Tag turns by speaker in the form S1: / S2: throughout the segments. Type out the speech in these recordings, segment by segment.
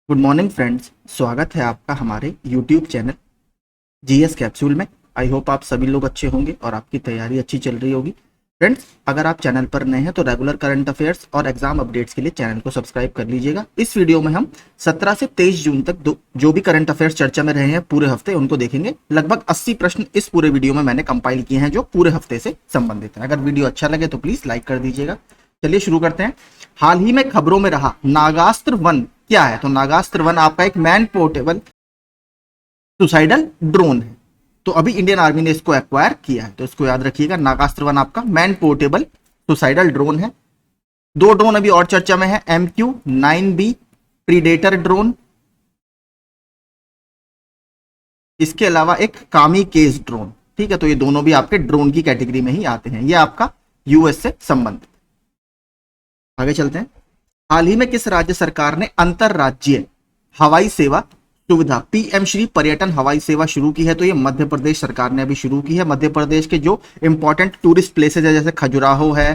S1: Good morning friends, स्वागत है आपका हमारे यूट्यूब चैनल जीएस कैप्सूल में। आई होप आप सभी लोग अच्छे होंगे और आपकी तैयारी अच्छी चल रही होगी। फ्रेंड्स, अगर आप चैनल पर नए हैं तो रेगुलर करंट अफेयर्स और एग्जाम अपडेट्स के लिए चैनल को सब्सक्राइब कर लीजिएगा। इस वीडियो में हम 17 से 23 जून तक जो भी करंट अफेयर्स चर्चा में रहे हैं पूरे हफ्ते उनको देखेंगे। लगभग 80 प्रश्न इस पूरे वीडियो में मैंने कंपाइल किए हैं जो पूरे हफ्ते से संबंधित है। अगर वीडियो अच्छा लगे तो प्लीज लाइक कर दीजिएगा। चलिए शुरू करते हैं। हाल ही में खबरों में रहा नागास्त्र वन क्या है? तो नागास्त्र वन आपका एक मैन पोर्टेबल सुसाइडल ड्रोन है। तो अभी इंडियन आर्मी ने इसको एक्वायर किया है, तो इसको याद रखिएगा। नागास्त्र वन आपका मैन पोर्टेबल सुसाइडल ड्रोन है। दो ड्रोन अभी और चर्चा में है, MQ-9B प्रीडेटर ड्रोन, इसके अलावा एक कामी केस ड्रोन। ठीक है, तो ये दोनों भी आपके ड्रोन की कैटेगरी में ही आते हैं। ये आपका यूएस से संबंधित। आगे चलते हैं। हाल ही में किस राज्य सरकार ने अंतरराज्यीय हवाई सेवा सुविधा पीएम श्री पर्यटन हवाई सेवा शुरू की है? तो ये मध्य प्रदेश सरकार ने अभी शुरू की है। मध्य प्रदेश के जो इंपॉर्टेंट टूरिस्ट प्लेसेज है जैसे खजुराहो है,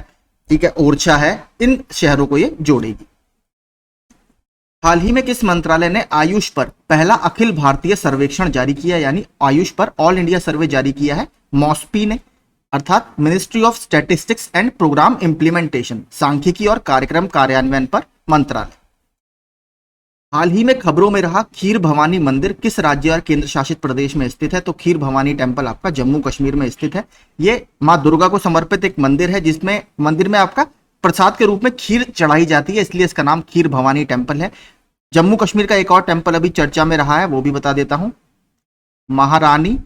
S1: ठीक है, ओरछा है, इन शहरों को ये जोड़ेगी। हाल ही में किस मंत्रालय ने आयुष पर पहला अखिल भारतीय सर्वेक्षण जारी किया, यानी आयुष पर ऑल इंडिया सर्वे जारी किया है? मॉस्पी ने, अर्थात ministry of statistics and programme implementation, सांख्यिकी और कार्यक्रम कार्यान्वयन पर मंत्रालय। हाल ही में खबरों में रहा खीर भवानी मंदिर किस राज्य और केंद्र शासित प्रदेश में स्थित है? तो खीर भवानी टेम्पल आपका जम्मू कश्मीर में स्थित है। ये माँ दुर्गा को समर्पित एक मंदिर है जिसमें मंदिर में आपका प्रसाद के रूप में खीर चढ़ाई जाती है, इसलिए इसका नाम खीर भवानी टेम्पल है। जम्मू कश्मीर का एक और टेम्पल अभी चर्चा में रहा है, वो भी बता देता हूं, महारानी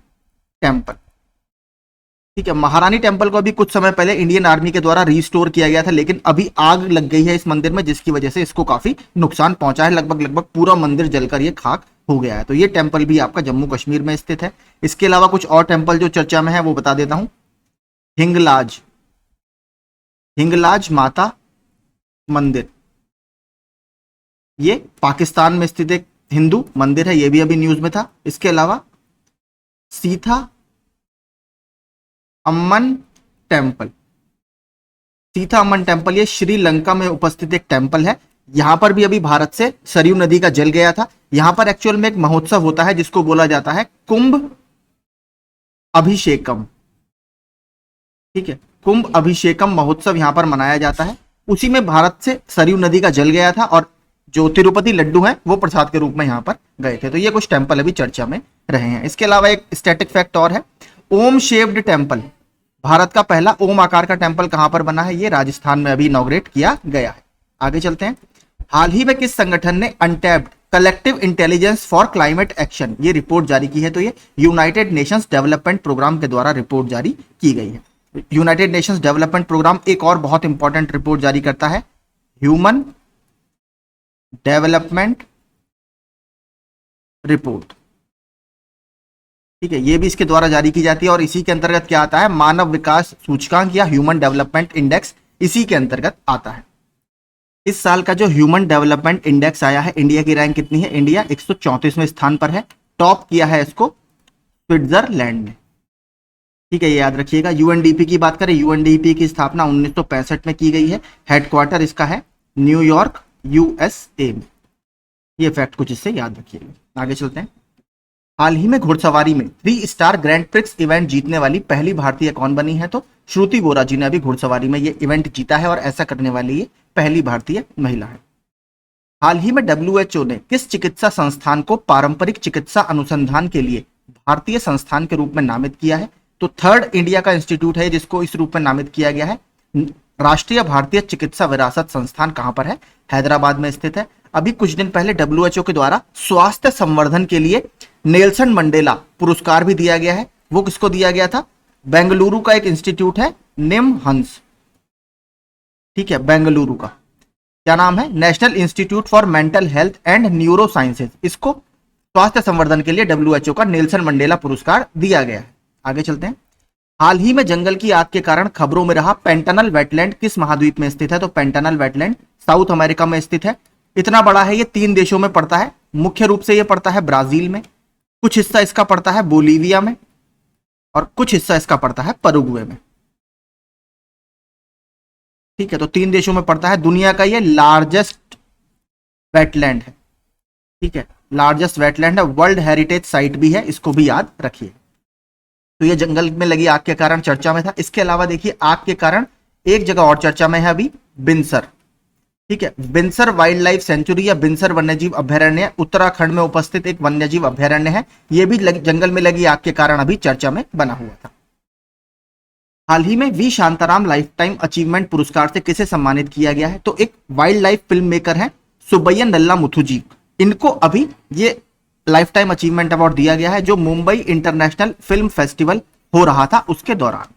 S1: टेम्पल। ठीक है, महारानी टेम्पल को अभी कुछ समय पहले इंडियन आर्मी के द्वारा रिस्टोर किया गया था, लेकिन अभी आग लग गई है इस मंदिर में जिसकी वजह से इसको काफी नुकसान पहुंचा है। लगभग पूरा मंदिर जलकर ये खाक हो गया है। तो ये टेम्पल भी आपका जम्मू कश्मीर में स्थित है। इसके अलावा कुछ और टेम्पल जो चर्चा में है वो बता देता हूं। हिंगलाज, हिंगलाज माता मंदिर, ये पाकिस्तान में स्थित एक हिंदू मंदिर है, ये भी अभी न्यूज में था। इसके अलावा सीता अम्मन टेम्पल, सीता अम्मन टेम्पल ये श्रीलंका में उपस्थित एक टेम्पल है। यहां पर भी अभी भारत से सरयू नदी का जल गया था। यहां पर एक्चुअल में एक महोत्सव होता है जिसको बोला जाता है कुंभ अभिषेकम। ठीक है, कुंभ अभिषेकम महोत्सव यहां पर मनाया जाता है। उसी में भारत से सरयू नदी का जल गया था और जो तिरुपति लड्डू हैं वो प्रसाद के रूप में यहां पर गए थे। तो ये कुछ टेम्पल अभी चर्चा में रहे हैं। इसके अलावा एक स्टैटिक फैक्ट और है, ओम शेप्ड टेम्पल, भारत का पहला ओम आकार का टेम्पल कहां पर बना है? ये राजस्थान में अभी इनॉग्रेट किया गया है। आगे चलते हैं। हाल ही में किस संगठन ने untapped collective intelligence for climate action ये रिपोर्ट जारी की है? तो ये यूनाइटेड नेशंस डेवलपमेंट प्रोग्राम के द्वारा रिपोर्ट जारी की गई है। यूनाइटेड नेशंस डेवलपमेंट प्रोग्राम एक और बहुत इंपॉर्टेंट रिपोर्ट जारी करता है, ह्यूमन डेवलपमेंट रिपोर्ट। ठीक है, ये भी इसके द्वारा जारी की जाती है और इसी के अंतर्गत क्या आता है? मानव विकास सूचकांक या ह्यूमन डेवलपमेंट इंडेक्स इसी के अंतर्गत आता है। इस साल का जो ह्यूमन डेवलपमेंट इंडेक्स आया है, इंडिया की रैंक कितनी है? इंडिया 134वें स्थान पर है। टॉप किया है इसको स्विट्जरलैंड ने। ठीक है, ये याद रखिएगा। यूएनडीपी की बात करें, यूएनडीपी की स्थापना 1965 में की गई है। हेडक्वार्टर इसका है न्यूयॉर्क, यूएसए में। ये फैक्ट कुछ इससे याद रखिएगा। आगे चलते हैं। हाल ही में घुड़सवारी में 3 स्टार ग्रैंड प्रिक्स इवेंट जीतने वाली पहली भारतीय कौन बनी है? तो श्रुति बोरा जी ने अभी घुड़सवारी में ये इवेंट जीता है और ऐसा करने वाली ये पहली भारतीय महिला है। हाल ही में डब्ल्यूएचओ ने किस चिकित्सा संस्थान को पारंपरिक चिकित्सा अनुसंधान के लिए भारतीय संस्थान के रूप में नामित किया है? तो थर्ड इंडिया का इंस्टीट्यूट है जिसको इस रूप में नामित किया गया है। राष्ट्रीय भारतीय चिकित्सा विरासत संस्थान कहां पर है? हैदराबाद में स्थित है। अभी कुछ दिन पहले डब्ल्यूएचओ के द्वारा स्वास्थ्य संवर्धन के लिए नेल्सन मंडेला पुरस्कार भी दिया गया है। वो किसको दिया गया था? बेंगलुरु का एक इंस्टीट्यूट है निमहंस। ठीक है, बेंगलुरु का क्या नाम है? National institute for mental health and neuro sciences. इसको स्वास्थ्य संवर्धन के लिए डब्ल्यूएचओ का नेल्सन मंडेला पुरस्कार दिया गया है। आगे चलते हैं। हाल ही में जंगल की आग के कारण खबरों में रहा पेंटानल वेटलैंड किस महाद्वीप में स्थित है? तो पेंटानल वेटलैंड साउथ अमेरिका में स्थित है। इतना बड़ा है, ये 3 देशों में पड़ता है। मुख्य रूप से ये पड़ता है ब्राजील में, कुछ हिस्सा इसका पड़ता है बोलीविया में और कुछ हिस्सा इसका पड़ता है परुग्वे में। ठीक है, तो 3 देशों में पड़ता है। दुनिया का ये लार्जेस्ट वेटलैंड है। ठीक है, लार्जेस्ट वेटलैंड है, वर्ल्ड हेरिटेज साइट भी है, इसको भी याद रखिए। तो ये जंगल में लगी आग के कारण चर्चा में था। इसके अलावा देखिए आग के कारण एक जगह और चर्चा में है अभी, बिनसर। ठीक है, बिनसर वाइल्ड लाइफ सेंचुरी या बिनसर वन्यजीव अभयारण्य उत्तराखंड में उपस्थित एक वन्यजीव अभयारण्य है। यह भी जंगल में लगी आग के कारण अभी चर्चा में बना हुआ था। हाल ही में V Shantaram lifetime achievement पुरस्कार से किसे सम्मानित किया गया है? तो एक वाइल्ड लाइफ फिल्म मेकर है सुब्बैया नल्ला मुथुजी, इनको अभी ये लाइफ टाइम अचीवमेंट अवार्ड दिया गया है, जो मुंबई इंटरनेशनल फिल्म फेस्टिवल हो रहा था उसके दौरान।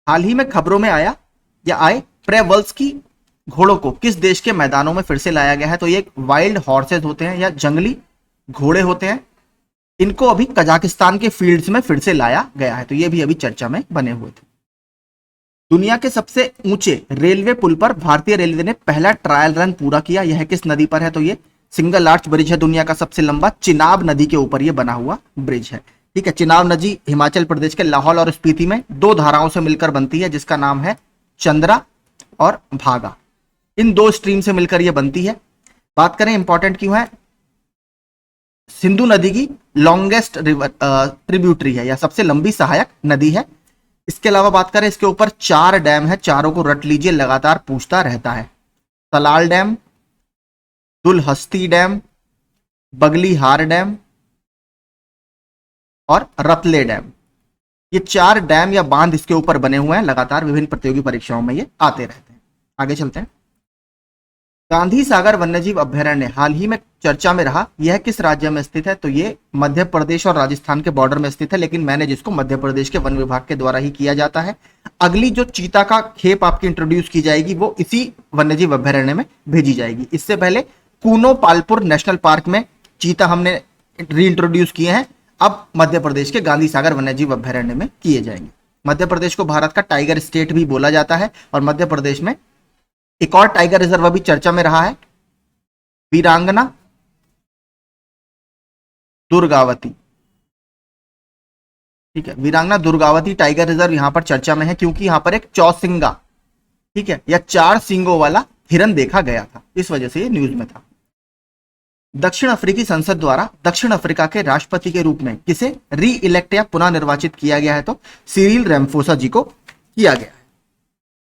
S1: हाल ही में खबरों में आया या आए प्रेवल्स्की घोड़ों को किस देश के मैदानों में फिर से लाया गया है? तो ये वाइल्ड हॉर्सेज होते हैं या जंगली घोड़े होते हैं, इनको अभी कजाकिस्तान के फील्ड्स में फिर से लाया गया है। तो ये भी अभी चर्चा में बने हुए थे। दुनिया के सबसे ऊंचे रेलवे पुल पर भारतीय रेलवे ने पहला ट्रायल रन पूरा किया। यह किस नदी पर है? तो ये सिंगल आर्च ब्रिज है, दुनिया का सबसे लंबा चिनाब नदी के ऊपर यह बना हुआ ब्रिज है। ठीक है, चिनाब नदी हिमाचल प्रदेश के लाहौल और स्पीति में दो धाराओं से मिलकर बनती है, जिसका नाम है चंद्रा और भागा। इन दो स्ट्रीम से मिलकर यह बनती है। बात करें इंपॉर्टेंट क्यों है, सिंधु नदी की लॉन्गेस्ट ट्रिब्यूटरी है या सबसे लंबी सहायक नदी है। इसके अलावा बात करें, इसके ऊपर 4 डैम है, चारों को रट लीजिए, लगातार पूछता रहता है। Salal dam, Dulhasti dam, Baglihar dam और रतले डैम। ये 4 डैम या बांध इसके ऊपर बने हुए हैं, लगातार विभिन्न प्रतियोगी परीक्षाओं में ये आते रहते हैं। आगे चलते हैं। गांधी सागर वन्यजीव अभयारण्य हाल ही में चर्चा में रहा, यह किस राज्य में स्थित है? तो ये मध्य प्रदेश और राजस्थान के बॉर्डर में स्थित है, लेकिन मैंने जिसको मध्य प्रदेश के वन विभाग के द्वारा ही किया जाता है। अगली जो चीता का खेप आपकी इंट्रोड्यूस की जाएगी वो इसी वन्यजीव अभयारण्य में भेजी जाएगी। इससे पहले कूनो पालपुर नेशनल पार्क में चीता हमने री इंट्रोड्यूस किए हैं, अब मध्य प्रदेश के गांधी सागर वन्यजीव अभयारण्य में किए जाएंगे। मध्य प्रदेश को भारत का टाइगर स्टेट भी बोला जाता है और मध्य प्रदेश में एक और टाइगर रिजर्व अभी चर्चा में रहा है, वीरांगना दुर्गावती। ठीक है, वीरांगना दुर्गावती टाइगर रिजर्व यहां पर चर्चा में है क्योंकि यहां पर एक चौसिंगा, ठीक है, या 4 सींगों वाला हिरन देखा गया था, इस वजह से ये न्यूज में था। दक्षिण अफ्रीकी संसद द्वारा दक्षिण अफ्रीका के राष्ट्रपति के रूप में किसे री इलेक्ट या पुनः निर्वाचित किया गया है? तो सिरिल रैमफोसा जी को किया गया है।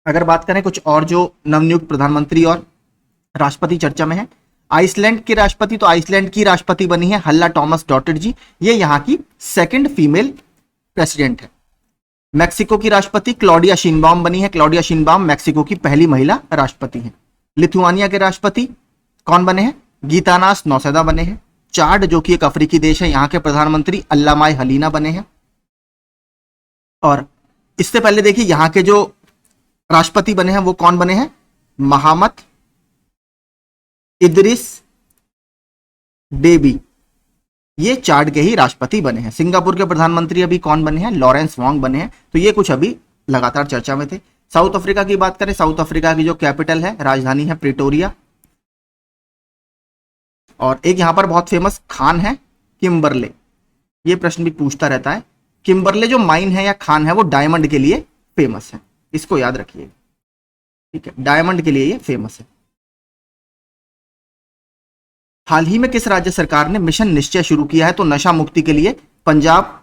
S1: अगर बात करें कुछ और जो नवनियुक्त प्रधानमंत्री और राष्ट्रपति चर्चा में है, आइसलैंड के राष्ट्रपति, तो आइसलैंड की राष्ट्रपति बनी है हल्ला टॉमस डॉटेट जी, ये यहाँ की 2nd फीमेल प्रेसिडेंट है। मैक्सिको की राष्ट्रपति क्लॉडिया शिनबाम बनी है, क्लॉडिया शिनबाम मैक्सिको की पहली महिला राष्ट्रपति है। लिथुआनिया के राष्ट्रपति कौन बने हैं? गीतानास नौसेदा बने हैं। चाड जो कि एक अफ्रीकी देश है, यहाँ के प्रधानमंत्री अल्लामाय हलीना बने हैं। और इससे पहले देखिए यहाँ के जो राष्ट्रपति बने हैं वो कौन बने हैं? मोहम्मद इदरिस डेबी, ये चाड के ही राष्ट्रपति बने हैं। सिंगापुर के प्रधानमंत्री अभी कौन बने हैं? लॉरेंस वोंग बने हैं। तो ये कुछ अभी लगातार चर्चा में थे। साउथ अफ्रीका की बात करें, साउथ अफ्रीका की जो कैपिटल है, राजधानी है प्रिटोरिया। और एक यहां पर बहुत फेमस खान है किम्बरले, ये प्रश्न भी पूछता रहता है। किम्बरले जो माइन है या खान है वो डायमंड के लिए फेमस है, इसको याद रखिए। ठीक है, डायमंड के लिए ये फेमस है। हाल ही में किस राज्य सरकार ने मिशन निश्चय शुरू किया है? तो नशा मुक्ति के लिए पंजाब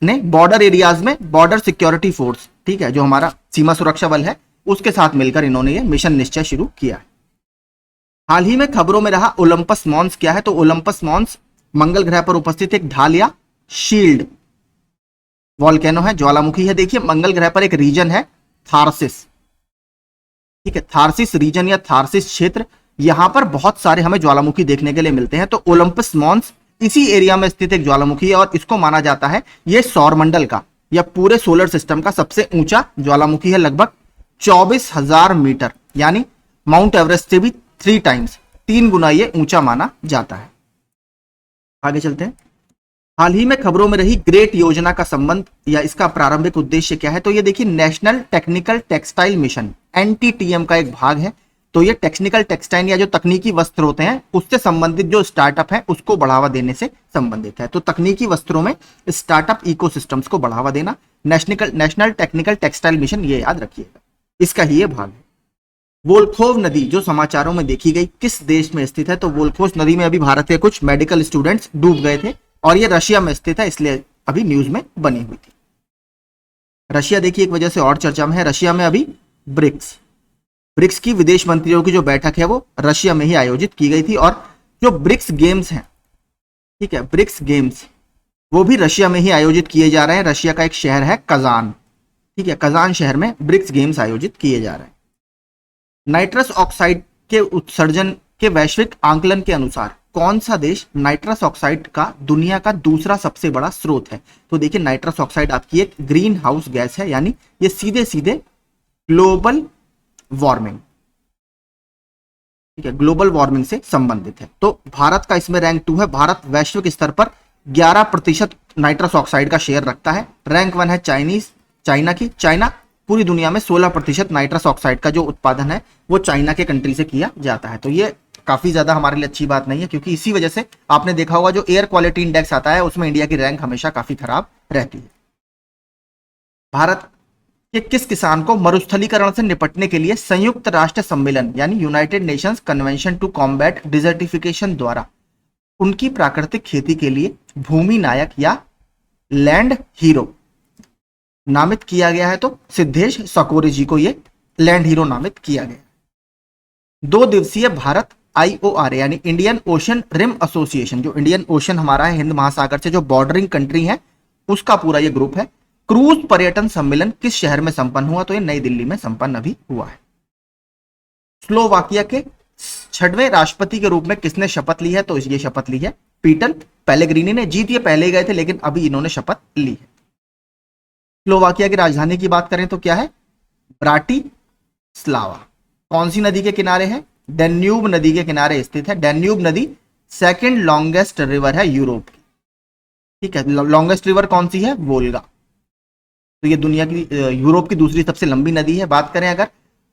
S1: ने बॉर्डर एरियाज में बॉर्डर सिक्योरिटी फोर्स, ठीक है, जो हमारा सीमा सुरक्षा बल है, उसके साथ मिलकर इन्होंने ये मिशन निश्चय शुरू किया है। हाल ही में खबरों में रहा ओलंपस मॉन्स क्या है? तो ओलंपस मॉन्स मंगल ग्रह पर उपस्थित एक ढाल या शील्ड वॉल्केनो है, ज्वालामुखी है। देखिए मंगल ग्रह पर एक रीजन है थार्सिस, ठीक है, थार्सिस रीजन या थार्सिस क्षेत्र, यहां पर बहुत सारे हमें ज्वालामुखी देखने के लिए मिलते हैं। तो ओलंपस मॉन्स इसी एरिया में स्थित एक ज्वालामुखी है और इसको माना जाता है ये सौरमंडल का या पूरे सोलर सिस्टम का सबसे ऊंचा ज्वालामुखी है, लगभग 24,000 मीटर, यानी माउंट एवरेस्ट से भी 3 टाइम्स, 3 गुना ये ऊंचा माना जाता है। आगे चलते हैं। हाल ही में खबरों में रही ग्रेट योजना का संबंध या इसका प्रारंभिक उद्देश्य क्या है? तो ये देखिए national technical textile mission NTTM का एक भाग है। तो ये टेक्निकल टेक्सटाइल या जो तकनीकी वस्त्र होते हैं उससे संबंधित जो स्टार्टअप है उसको बढ़ावा देने से संबंधित है। तो तकनीकी वस्त्रों में स्टार्टअप इकोसिस्टम्स को बढ़ावा देना, नेशनल टेक्निकल टेक्सटाइल मिशन, ये याद रखिएगा, इसका ही ये भाग है। वोल्खोव नदी जो समाचारों में देखी गई किस देश में स्थित है? तो वोल्खोव नदी में अभी भारत के कुछ मेडिकल स्टूडेंट्स डूब गए थे और ये रशिया में स्थित है, इसलिए अभी न्यूज में बनी हुई थी। रशिया देखिए एक वजह से और चर्चा में है। रशिया में अभी ब्रिक्स ब्रिक्स की विदेश मंत्रियों की जो बैठक है वो रशिया में ही आयोजित की गई थी, और जो ब्रिक्स गेम्स हैं, ठीक है, ब्रिक्स गेम्स वो भी रशिया में ही आयोजित किए जा रहे हैं। रशिया का एक शहर है कजान, ठीक है, कजान शहर में ब्रिक्स गेम्स आयोजित किए जा रहे हैं। नाइट्रस ऑक्साइड के उत्सर्जन के वैश्विक आंकलन के अनुसार कौन सा देश नाइट्रस ऑक्साइड का दुनिया का दूसरा सबसे बड़ा स्रोत है? तो देखिए नाइट्रस ऑक्साइड आपकी एक ग्रीन हाउस गैस है, यानी ये सीधे सीधे ग्लोबल वार्मिंग, ठीक है, ग्लोबल वार्मिंग से संबंधित है। तो भारत का इसमें रैंक 2 है। भारत वैश्विक स्तर पर 11% नाइट्रस ऑक्साइड का शेयर रखता है। रैंक 1 है चाइना की। चाइना पूरी दुनिया में 16% नाइट्रस ऑक्साइड का जो उत्पादन है वो चाइना के कंट्री से किया जाता है। तो ये काफी ज्यादा हमारे लिए अच्छी बात नहीं है, क्योंकि इसी वजह से आपने देखा होगा जो एयर क्वालिटी इंडेक्स आता है उसमें इंडिया की रैंक हमेशा काफी खराब रहती है। भारत के किस किसान को मरुस्थलीकरण से निपटने के लिए संयुक्त राष्ट्र सम्मेलन यानी United Nations Convention to Combat Desertification द्वारा उनकी प्राकृतिक खेती के लिए भूमि नायक या लैंड हीरो नामित किया गया है? तो सिद्धेश सकोरे जी को ये लैंड हीरो नामित किया गया। 2 दिवसीय भारत IOR यानी इंडियन ओशन रिम एसोसिएशन, जो इंडियन ओशन हमारा है हिंद महासागर से जो बॉर्डरिंग कंट्री है उसका पूरा ये ग्रुप है, क्रूज पर्यटन सम्मेलन किस शहर में संपन्न हुआ? तो ये नई दिल्ली में संपन्न अभी हुआ है। स्लोवाकिया के 6वें राष्ट्रपति के रूप में किसने शपथ ली है? तो ये शपथ ली है पीटर पेलेग्रिनी ने। जीत ये पहले गए थे लेकिन अभी इन्होंने शपथ ली है। स्लोवाकिया की राजधानी की बात करें तो क्या है? ब्राटिस्लावा। कौन सी नदी के किनारे है? डेन्यूब नदी के किनारे स्थित है। डेन्यूब नदी सेकंड लॉन्गेस्ट रिवर है यूरोप की, ठीक है। लॉन्गेस्ट रिवर कौन सी है? वोल्गा। तो ये दुनिया की यूरोप की दूसरी सबसे लंबी नदी है। बात करें अगर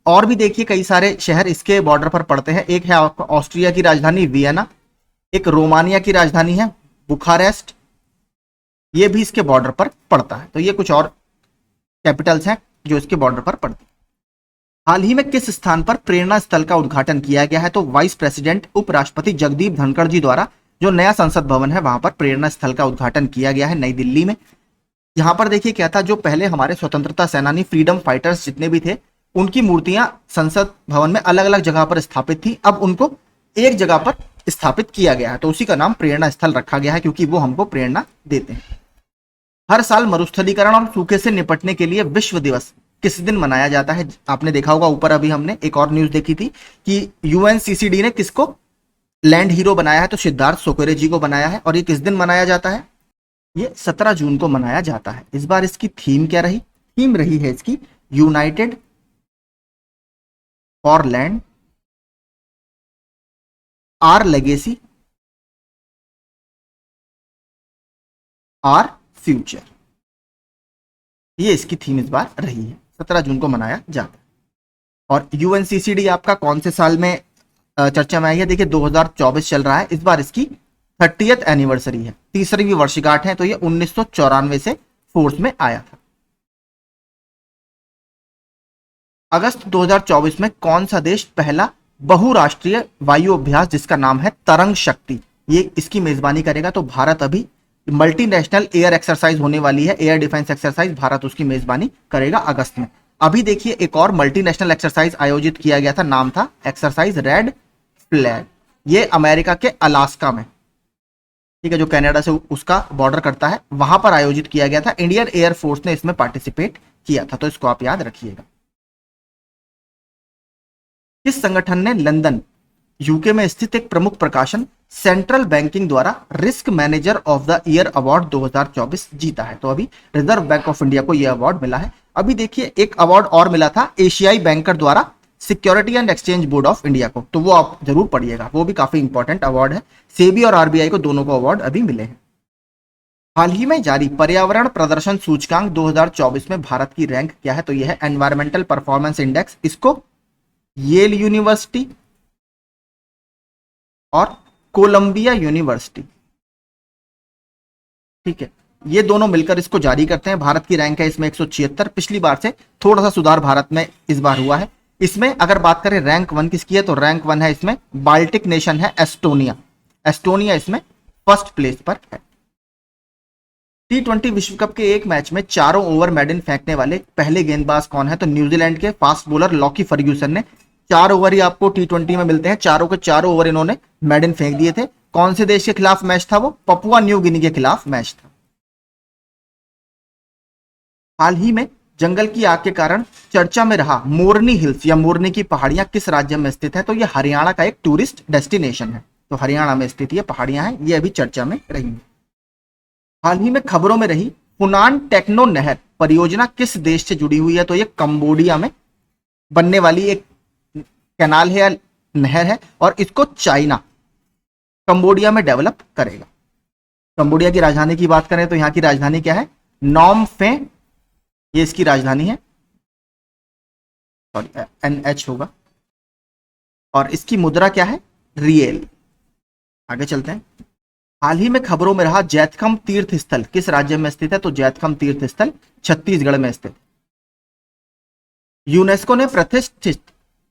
S1: और भी देखिए कई सारे शहर इसके बॉर्डर पर पड़ते हैं। एक है ऑस्ट्रिया की राजधानी वियना, एक रोमानिया की राजधानी है बुखारेस्ट, ये भी इसके बॉर्डर पर पड़ता है। तो ये कुछ और कैपिटल्स हैं जो इसके बॉर्डर पर पड़ती है। हाल ही में किस स्थान पर प्रेरणा स्थल का उद्घाटन किया गया है? तो वाइस प्रेसिडेंट उपराष्ट्रपति जगदीप धनखड़ जी द्वारा जो नया संसद भवन है वहां पर प्रेरणा स्थल का उद्घाटन किया गया है नई दिल्ली में। यहां पर देखिए क्या था, जो पहले हमारे स्वतंत्रता सेनानी फ्रीडम फाइटर्स जितने भी थे उनकी मूर्तियां संसद भवन में अलग अलग जगह पर स्थापित थी, अब उनको एक जगह पर स्थापित किया गया है, तो उसी का नाम प्रेरणा स्थल रखा गया है क्योंकि वो हमको प्रेरणा देते हैं। हर साल मरुस्थलीकरण और सूखे से निपटने के लिए विश्व दिवस किस दिन मनाया जाता है? आपने देखा होगा ऊपर अभी हमने एक और न्यूज देखी थी कि UNCCD ने किसको लैंड हीरो बनाया है? तो सिद्धार्थ सोकोरे जी को बनाया है। और ये किस दिन मनाया जाता है? ये 17 जून को मनाया जाता है। इस बार इसकी थीम क्या रही? थीम रही है इसकी united for land our legacy our future, ये इसकी थीम इस बार रही है। 17 जून को मनाया जाता है। और UNCCD आपका कौन से साल में चर्चा में आई है? देखिए 2024 चल रहा है, इस बार इसकी 30th एनिवर्सरी है, 30वीं वर्षगांठ है। तो ये 1994 से फोर्स में आया था। अगस्त 2024 में कौन सा देश पहला बहुराष्ट्रीय वायु अभ्यास जिसका नाम है तरंग शक्ति, ये इसकी मेजबानी करेगा? तो भारत अभी मल्टीनेशनल एयर एक्सरसाइज होने वाली है, एयर डिफेंस एक्सरसाइज, भारत उसकी मेजबानी करेगा अगस्त में। अभी देखिए एक और मल्टीनेशनल एक्सरसाइज आयोजित किया गया था, नाम था एक्सरसाइज रेड फ्लैग। ये अमेरिका के अलास्का में, ठीक है, जो कनाडा से उसका बॉर्डर करता है, वहां पर आयोजित किया गया था। इंडियन एयर फोर्स ने इसमें पार्टिसिपेट किया था, तो इसको आप याद रखिएगा। किस संगठन ने लंदन यूके में स्थित एक प्रमुख प्रकाशन सेंट्रल बैंकिंग द्वारा risk manager of the year award 2024 जीता है? तो अभी रिजर्व बैंक ऑफ इंडिया को यह अवार्ड मिला है। अभी देखिए एक अवार्ड और मिला था एशियाई बैंकर द्वारा security and exchange board of India को, तो वो आप जरूर पढ़िएगा, वो भी काफी इंपॉर्टेंट अवार्ड है। सेबी और RBI को दोनों को अवार्ड अभी मिले हैं। हाल ही में जारी पर्यावरण प्रदर्शन सूचकांक 2024 में भारत की रैंक क्या है? तो यह है एनवायरमेंटल परफॉर्मेंस इंडेक्स। इसको येल यूनिवर्सिटी और कोलंबिया यूनिवर्सिटी, ठीक है, ये दोनों मिलकर इसको जारी करते हैं। भारत की रैंक है इसमें 176। पिछली बार से थोड़ा सा सुधार भारत में इस बार हुआ है। इसमें अगर बात करें रैंक 1 किसकी है, तो रैंक 1 है इसमें बाल्टिक नेशन है एस्टोनिया। एस्टोनिया इसमें फर्स्ट प्लेस पर है। T20 विश्व कप के एक मैच में चारों ओवर मेडन फेंकने वाले पहले गेंदबाज कौन है, तो न्यूजीलैंड के फास्ट बॉलर लॉकी फर्ग्यूसन ने 4 ओवर ही आपको T20 में मिलते हैं, चारों के चारों ओवर इन्होंने मेडन फेंक दिए थे। कौन से देश के खिलाफ मैच था वो, पपुआ न्यू गिनी के खिलाफ मैच था। हाल ही में जंगल की आग के कारण चर्चा में रहा मोरनी हिल्स या मोरनी की पहाड़ियां किस राज्य में स्थित है, तो ये हरियाणा का एक टूरिस्ट डेस्टिनेशन है, तो हरियाणा में स्थित ये पहाड़ियां हैं, ये अभी चर्चा में रही है। हाल ही में खबरों में रही फुनान टेक्नो नहर परियोजना किस देश से जुड़ी हुई है, तो ये कंबोडिया में बनने वाली एक कैनाल है या नहर है, और इसको चाइना कंबोडिया में डेवलप करेगा। कंबोडिया की राजधानी की बात करें तो यहां की राजधानी क्या है, नॉम फे, ये इसकी राजधानी है, सॉरी NH होगा, और इसकी मुद्रा क्या है, रियल। आगे चलते हैं। हाल ही में खबरों में रहा जैतखम तीर्थ स्थल किस राज्य में स्थित है, तो जैतखम तीर्थ स्थल छत्तीसगढ़ में स्थित। यूनेस्को ने प्रतिष्ठित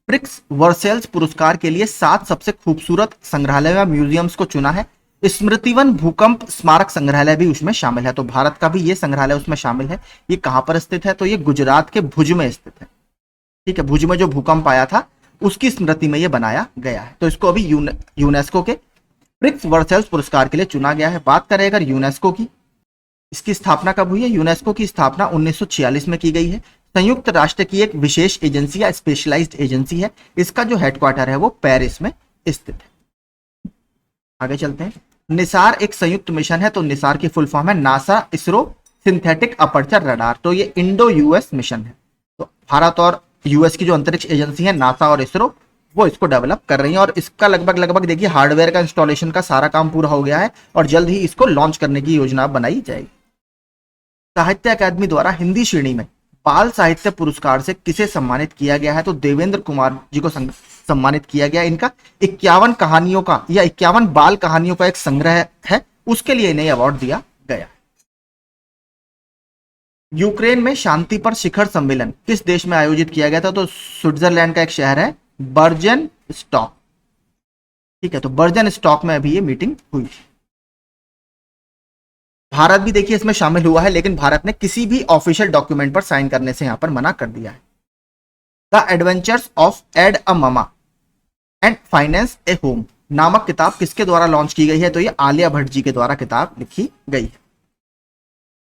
S1: प्रिक्स वर्सेल्स पुरस्कार के लिए 7 सबसे खूबसूरत संग्रहालय या म्यूजियम्स को चुना है। स्मृतिवन भूकंप स्मारक संग्रहालय भी उसमें शामिल है, तो भारत का भी ये संग्रहालय उसमें शामिल है। ये कहां पर स्थित है, तो ये गुजरात के भुज में स्थित है। ठीक है, भुज में जो भूकंप आया था उसकी स्मृति में ये बनाया गया है, तो इसको अभी यूनेस्को के प्रिक्स वर्सेल्स पुरस्कार के लिए चुना गया है। बात करें अगर यूनेस्को की, इसकी स्थापना कब हुई है, यूनेस्को की स्थापना 1946 में की गई है। संयुक्त राष्ट्र की एक विशेष एजेंसी या स्पेशलाइज्ड एजेंसी है। इसका जो हेडक्वार्टर है वो पेरिस में स्थित है। आगे चलते हैं। निसार एक संयुक्त मिशन है, तो निसार की फुल फॉर्म है NASA ISRO synthetic aperture radar, तो ये इंडो यूएस मिशन है। तो भारत और यूएस की जो अंतरिक्ष एजेंसी है नासा और इसरो, वो इसको डेवलप कर रही है, और इसका लगभग देखिए हार्डवेयर का इंस्टॉलेशन का सारा काम पूरा हो गया है, और जल्द ही इसको लॉन्च करने की योजना बनाई जाएगी। साहित्य अकादमी द्वारा हिंदी श्रेणी में बाल साहित्य पुरस्कार से किसे सम्मानित किया गया है, तो देवेंद्र कुमार जी को सम्मानित किया गया। इनका 51 कहानियों का या 51 बाल कहानियों का एक संग्रह है, उसके लिए इन्हें अवार्ड दिया गया। यूक्रेन में शांति पर शिखर सम्मेलन किस देश में आयोजित किया गया था, तो स्विट्जरलैंड का एक शहर है बर्जन स्टॉक। ठीक है, तो बर्जन स्टॉक में अभी ये मीटिंग हुई। भारत भी देखिए इसमें शामिल हुआ है, लेकिन भारत ने किसी भी ऑफिशियल डॉक्यूमेंट पर साइन करने से यहां पर मना कर दिया है। The adventures of ed a mama and finance a home नामक किताब किसके द्वारा लॉन्च की गई है, तो ये आलिया भट्ट जी के द्वारा किताब लिखी गई है।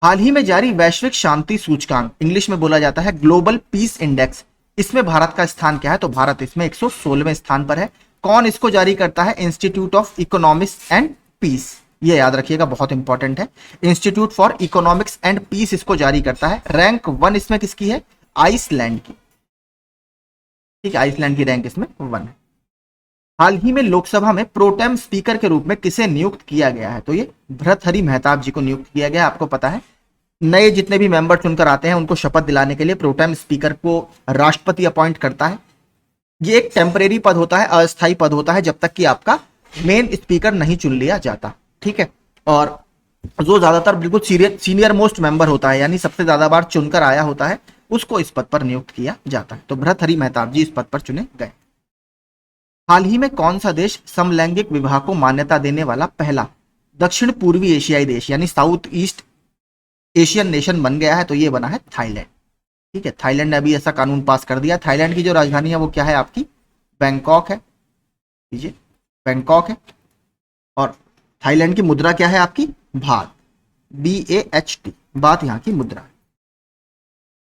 S1: हाल ही में जारी वैश्विक शांति सूचकांक, इंग्लिश में बोला जाता है ग्लोबल पीस इंडेक्स, इसमें भारत का स्थान क्या है, तो भारत इसमें 116वें स्थान पर है। कौन इसको जारी करता है, Institute of Economics and Peace, ये याद रखिएगा बहुत इंपॉर्टेंट है। Institute for Economics and Peace इसको जारी करता है। रैंक 1 इसमें किसकी है, आइसलैंड की। ठीक है, आइसलैंड की रैंक इसमें 1 है। हाल ही में लोकसभा में प्रोटेम स्पीकर के रूप में किसे नियुक्त किया गया है, तो ये भर्तृहरि मेहताब जी को नियुक्त किया गया है। आपको पता है नए जितने भी मेंबर चुनकर आते हैं उनको शपथ दिलाने के लिए प्रोटेम स्पीकर को राष्ट्रपति अपॉइंट करता है। ये एक टेम्परेरी पद होता है, अस्थायी पद होता है, जब तक कि आपका मेन स्पीकर नहीं चुन लिया जाता। ठीक है, और जो ज्यादातर बिल्कुल सीनियर मोस्ट मेंबर होता है, यानी सबसे ज्यादा बार चुनकर आया होता है, उसको इस पद पर नियुक्त किया जाता है। तो भर्तृहरि मेहताब जी इस पद पर चुने गए। हाल ही में कौन सा देश समलैंगिक विवाह को मान्यता देने वाला पहला दक्षिण पूर्वी एशियाई देश यानी साउथ ईस्ट एशियन नेशन बन गया है, तो ये बना है थाईलैंड। ठीक है, थाईलैंड ने अभी ऐसा कानून पास कर दिया। थाईलैंड की जो राजधानी है वो क्या है आपकी, बैंकॉक है। लीजिए बैंकॉक है, और थाईलैंड की मुद्रा क्या है आपकी, बात, BAHT, बात यहाँ की मुद्रा है।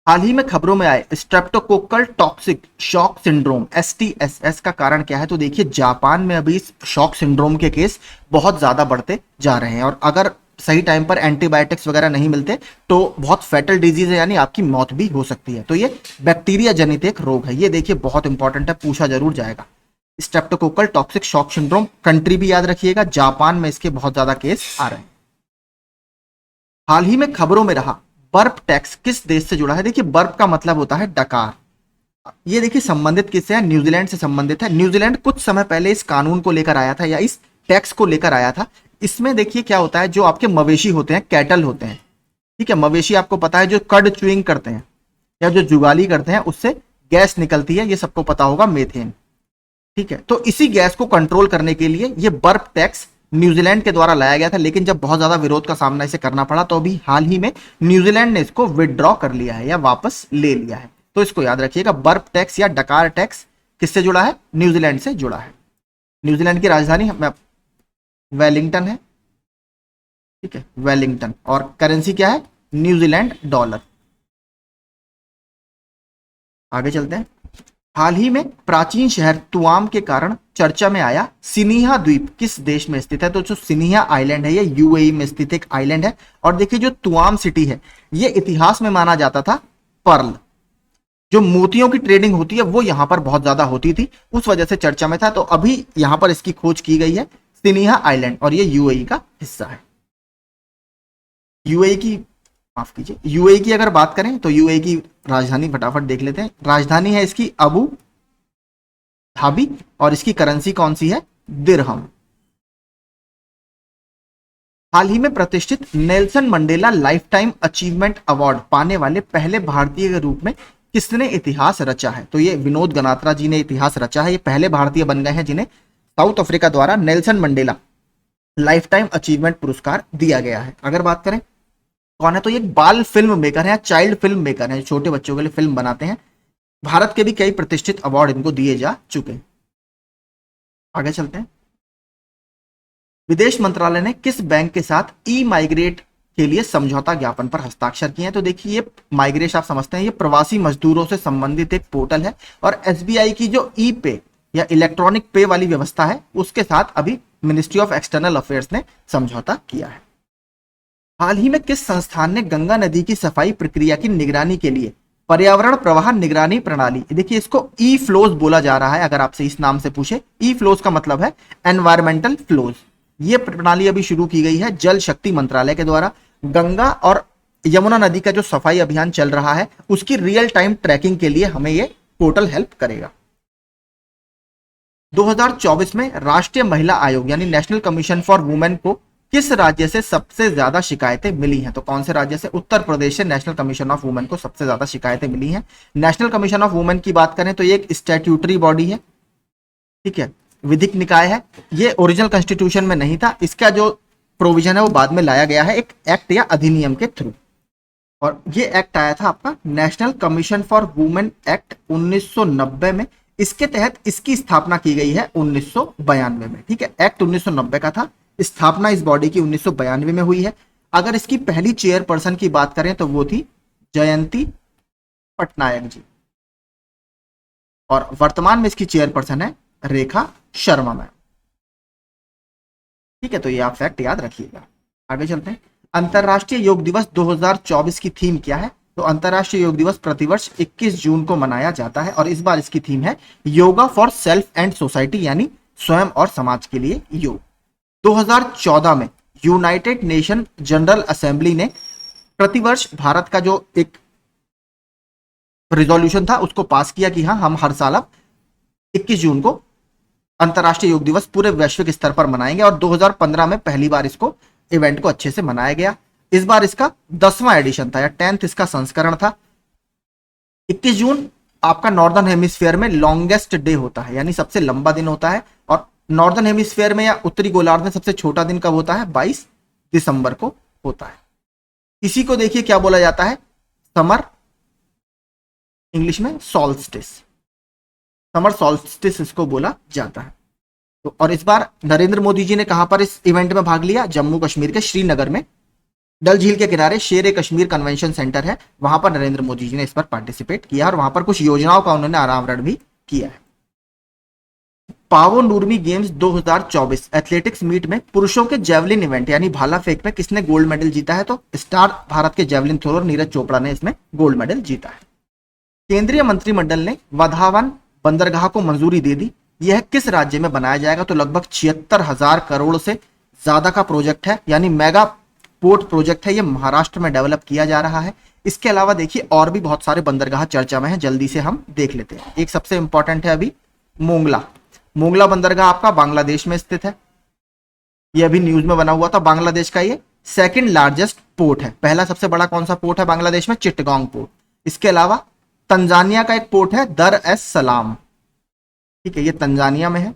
S1: हाल ही में खबरों में आए streptococcal toxic shock syndrome STSS का कारण क्या है, तो देखिए जापान में अभी इस शॉक सिंड्रोम के केस बहुत ज्यादा बढ़ते जा रहे हैं, और अगर सही टाइम पर एंटीबायोटिक्स वगैरह नहीं मिलते तो बहुत फैटल डिजीज है, यानी आपकी मौत भी हो सकती है। तो ये बैक्टीरिया जनित एक रोग है, ये देखिए बहुत इंपॉर्टेंट है, पूछा जरूर जाएगा। Streptococcal toxic shock syndrome, country भी याद रखिएगा, जापान में इसके बहुत ज्यादा केस आ रहे हैं। हाल ही में खबरों में रहा बर्प टैक्स किस देश से जुड़ा है, देखिए बर्प का मतलब होता है डकार। ये देखिए संबंधित किससे है, न्यूजीलैंड से संबंधित है। न्यूजीलैंड कुछ समय पहले इस कानून को लेकर आया था या इस टैक्स को लेकर आया था। इसमें देखिए क्या होता है, जो आपके मवेशी होते हैं, कैटल होते हैं, ठीक है, मवेशी आपको पता है जो कर्ड च्यूइंग करते हैं या जो जुगाली करते हैं, उससे गैस निकलती है, ये सबको पता होगा, मीथेन। ठीक है, तो इसी गैस को कंट्रोल करने के लिए ये बर्फ टैक्स न्यूजीलैंड के द्वारा लाया गया था, लेकिन जब बहुत ज्यादा विरोध का सामना इसे करना पड़ा तो अभी हाल ही में न्यूजीलैंड ने इसको विदड्रॉ कर लिया है या वापस ले लिया है। तो इसको याद रखिएगा, बर्फ टैक्स या डकार टैक्स किससे जुड़ा है? न्यूजीलैंड से जुड़ा है। न्यूजीलैंड की राजधानी वेलिंगटन है। ठीक है, वेलिंगटन, और करेंसी क्या है? New Zealand dollar. आगे चलते हैं। हाल ही में प्राचीन शहर तुआम के कारण चर्चा में आया सिनिहा द्वीप किस देश में स्थित है? तो जो सिनिहा आइलैंड है ये यूएई में स्थित एक आइलैंड है। और देखिए जो तुआम सिटी है ये इतिहास में माना जाता था पर्ल, जो मोतियों की ट्रेडिंग होती है वो यहां पर बहुत ज्यादा होती थी, उस वजह से चर्चा में था। तो अभी यहां पर इसकी खोज की गई है, सिनिहा आइलैंड, और ये यूएई का हिस्सा है। यूएई की, माफ कीजिए, यूएई की अगर बात करें तो यूएई की राजधानी फटाफट देख लेते हैं। राजधानी है इसकी अबू धाबी, और इसकी करेंसी कौन सी है? दिरहम। हाल ही में प्रतिष्ठित Nelson Mandela life time achievement award पाने वाले पहले भारतीय के रूप में किसने इतिहास रचा है? तो ये विनोद गनात्रा जी ने इतिहास रचा है। ये पहले भारतीय बन गए हैं जिन्हें साउथ अफ्रीका द्वारा Nelson Mandela life time achievement पुरस्कार दिया गया है। अगर बात करें कौन है, तो ये बाल फिल्म मेकर है, चाइल्ड फिल्म मेकर है, छोटे बच्चों के लिए फिल्म बनाते हैं। भारत के भी कई प्रतिष्ठित अवार्ड इनको दिए जा चुके हैं। आगे चलते हैं। विदेश मंत्रालय ने किस बैंक के साथ ई माइग्रेट के लिए समझौता ज्ञापन पर हस्ताक्षर किए हैं? तो देखिए ये माइग्रेट आप समझते हैं, ये प्रवासी मजदूरों से संबंधित एक पोर्टल है, और एसबीआई की जो ई पे या इलेक्ट्रॉनिक पे वाली व्यवस्था है उसके साथ अभी मिनिस्ट्री ऑफ एक्सटर्नल अफेयर्स ने समझौता किया है। हाल ही में किस संस्थान ने गंगा नदी की सफाई प्रक्रिया की निगरानी के लिए पर्यावरण प्रवाह निगरानी प्रणाली, देखिए इसको ई फ्लोज बोला जा रहा है, अगर आपसे इस नाम से पूछे, ई फ्लोज का मतलब है एनवायरमेंटल फ्लोज, ये प्रणाली अभी शुरू की गई है जल शक्ति मंत्रालय के द्वारा। गंगा और यमुना नदी का जो सफाई अभियान चल रहा है उसकी रियल टाइम ट्रैकिंग के लिए हमें ये पोर्टल हेल्प करेगा। 2024 में राष्ट्रीय महिला आयोग यानी नेशनल कमीशन फॉर वुमेन को किस राज्य से सबसे ज्यादा शिकायतें मिली हैं? तो कौन से राज्य से? उत्तर प्रदेश से नेशनल कमीशन ऑफ वुमेन को सबसे ज्यादा शिकायतें मिली हैं। नेशनल कमीशन ऑफ वुमेन की बात करें तो ये एक स्टैट्यूटरी बॉडी है, ठीक है, विधिक निकाय है। ये ओरिजिनल कॉन्स्टिट्यूशन में नहीं था, इसका जो प्रोविजन है वो बाद में लाया गया है एक एक्ट या अधिनियम के थ्रू, और ये एक्ट आया था आपका national commission for women act 1990 में। इसके तहत इसकी स्थापना की गई है 1992 में। ठीक है, एक्ट 1990 का था, स्थापना इस बॉडी की 1992 में हुई है। अगर इसकी पहली चेयरपर्सन की बात करें तो वो थी जयंती पटनायक जी, और वर्तमान में इसकी चेयरपर्सन है रेखा शर्मा मैम। ठीक है, तो ये आप फैक्ट याद रखिएगा। आगे चलते हैं। अंतरराष्ट्रीय योग दिवस 2024 की थीम क्या है? तो अंतरराष्ट्रीय योग दिवस प्रतिवर्ष 21 जून को मनाया जाता है, और इस बार इसकी थीम है yoga for self and society, यानी स्वयं और समाज के लिए योग। 2014 में यूनाइटेड नेशन जनरल असेंबली ने प्रतिवर्ष भारत का जो एक रिजोल्यूशन था उसको पास किया कि हाँ, हम हर साल अब 21 जून को अंतरराष्ट्रीय योग दिवस पूरे वैश्विक स्तर पर मनाएंगे, और 2015 में पहली बार इसको इवेंट को अच्छे से मनाया गया। इस बार इसका 10वां एडिशन था या 10th इसका संस्करण था। 21 जून आपका नॉर्दर्न हेमिस्फीयर में लॉन्गेस्ट डे होता है, यानी सबसे लंबा दिन होता है, और नॉर्दर्न हेमिस्फीयर में या उत्तरी गोलार्ध में सबसे छोटा दिन कब होता है? 22 दिसंबर को होता है। इसी को देखिए क्या बोला जाता है? समर, इंग्लिश में सॉल्स्टिस, समर सॉल्स्टिस इसको बोला जाता है। तो और इस बार नरेंद्र मोदी जी ने कहां पर इस इवेंट में भाग लिया? जम्मू कश्मीर के श्रीनगर में डल झील के किनारे शेर कश्मीर कन्वेंशन सेंटर है, वहां पर नरेंद्र मोदी जी ने इस पर पार्टिसिपेट किया, और वहां पर कुछ योजनाओं का उन्होंने अनावरण भी किया है। पावो नूर्मी गेम्स 2024 एथलेटिक्स मीट में पुरुषों के जेवलिन इवेंट यानी भाला फेंक में किसने गोल्ड मेडल जीता है? तो स्टार भारत के जेवलिन थ्रोअर नीरज चोपड़ा ने इसमें गोल्ड मेडल जीता है। केंद्रीय मंत्रिमंडल ने वधावन बंदरगाह को मंजूरी दे दी। यह किस राज्य में बनाया जाएगा? तो लगभग 76,000 करोड़ से ज्यादा का प्रोजेक्ट है, यानी मेगा पोर्ट प्रोजेक्ट है, ये महाराष्ट्र में डेवलप किया जा रहा है। इसके अलावा देखिए और भी बहुत सारे बंदरगाह चर्चा में हैं, जल्दी से हम देख लेते हैं। एक सबसे इंपॉर्टेंट है अभी मोंगला, मोंगला बंदरगाह आपका बांग्लादेश में स्थित है, ये अभी न्यूज में बना हुआ था। बांग्लादेश का ये सेकंड लार्जेस्ट पोर्ट है। पहला सबसे बड़ा कौन सा पोर्ट है बांग्लादेश में? चिटगांग पोर्ट। इसके अलावा तंजानिया का एक पोर्ट है दर एस सलाम, ठीक है, ये तंजानिया में है,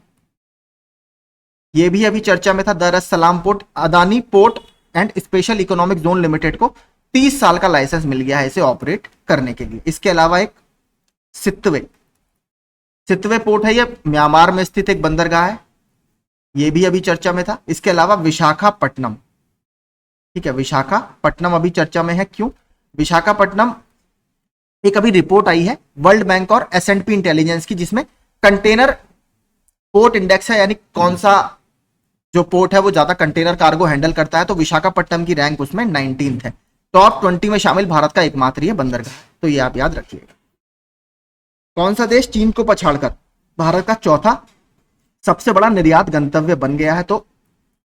S1: ये भी अभी चर्चा में था, दर एस सलाम port. Adani port and special economic zone limited को 30 साल का लाइसेंस मिल गया है इसे ऑपरेट करने के लिए। इसके अलावा एक सितवे सितवे पोर्ट है, ये म्यांमार में स्थित एक बंदरगाह है, ये भी अभी चर्चा में था। इसके अलावा विशाखापट्टनम, ठीक है, विशाखापट्टनम अभी चर्चा में है। क्यों? विशाखापट्टनम एक अभी रिपोर्ट आई है वर्ल्ड बैंक और S&P इंटेलिजेंस की, जिसमें कंटेनर पोर्ट इंडेक्स है, यानी कौन सा जो पोर्ट है वो ज्यादा कंटेनर कार्गो हैंडल करता है, तो विशाखापट्टनम की रैंक उसमें 19th है। टॉप 20 में शामिल भारत का एकमात्र ये बंदरगाह, तो ये आप याद रखिएगा। कौन सा देश चीन को पछाड़कर भारत का चौथा सबसे बड़ा निर्यात गंतव्य बन गया है? तो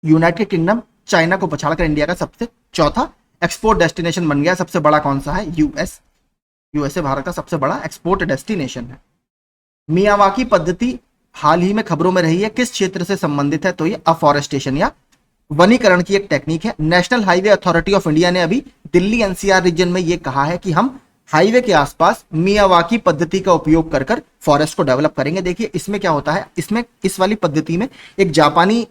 S1: यूनाइटेड किंगडम चाइना को पछाड़कर इंडिया का सबसे चौथा एक्सपोर्ट डेस्टिनेशन बन गया। सबसे बड़ा कौन सा है? यूएसए भारत का सबसे बड़ा एक्सपोर्ट डेस्टिनेशन है। मियावाकी पद्धति हाल ही में खबरों में रही है, किस क्षेत्र से संबंधित है? तो ये अफॉरेस्टेशन या वनीकरण की एक टेक्निक है। National highway authority of India ने अभी दिल्ली एनसीआर रीजन में ये कहा है कि हम हाईवे के आसपास मियावाकी पद्धति का उपयोग कर फॉरेस्ट को डेवलप करेंगे। देखिए इसमें क्या होता है, इसमें इस वाली पद्धति में एक जापानी